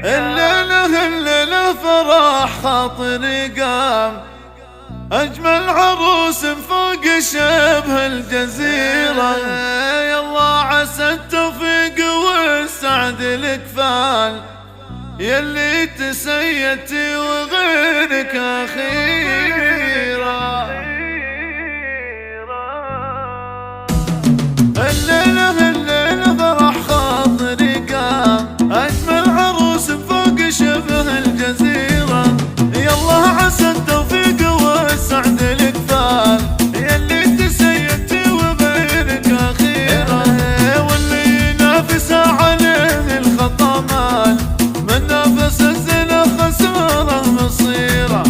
الليلة فرح خاطري قام، أجمل عروس فوق شبه الجزيرة. يلا عسى التوفيق والسعد الكفال، يلي تسيتي وغيرك أخيرة. الليلة فرح خاطري قام، أجمل عروس فوق شبه الجزيرة. يلا عسى التوفيق والسعد الكفال، يلي تسيتي وغيرك أخيرة. واللي ينافس عليه الخطا مال، من نافس الزنا خسارة مصيرة.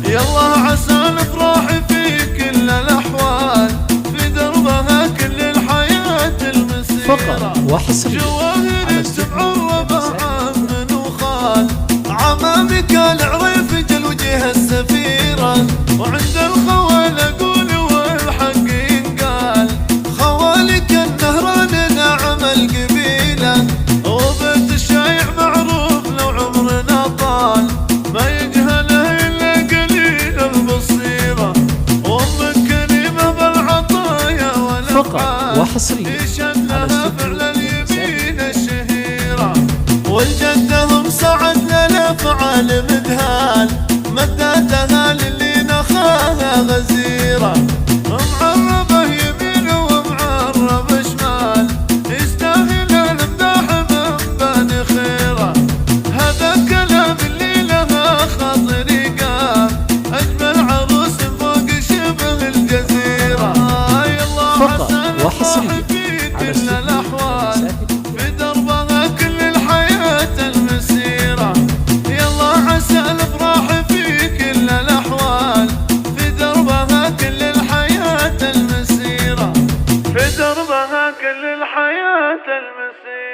يلا عسى الافراح في كل الاحوال، في دربها كل الحياة المسيرة. فقط وحصريا جواهر تتعرب عم وخال، عمامك العريف جل وجه السفيرة. وعند الخوال اقول والحق ينقال، خوالك النهران نعم القبيلة. وبيت الشايع معروف لو عمرنا طال، ما يجهله الا قليل البصيرة. وامك كريمة بالعطايا والافعال، فقط وحصريا يشهدها فعل اليمين الشهيرة. والجدهم سعد للافعال مدهال، مداتها للي نخاها غزيرة. معربه يمين ومعربه شمال، يستاهل المداح من بني خيره. هذا كلام اللي لها خاطري قام، اجمل عروس فوق شبه الجزيرة. فقط وحصريا في على كل الاحوال، في دربها كل الحياة المسيرة. يلا عسى الافراح في كل الاحوال، في دربها كل الحياة المسيرة. في دربها كل الحياة المسيرة.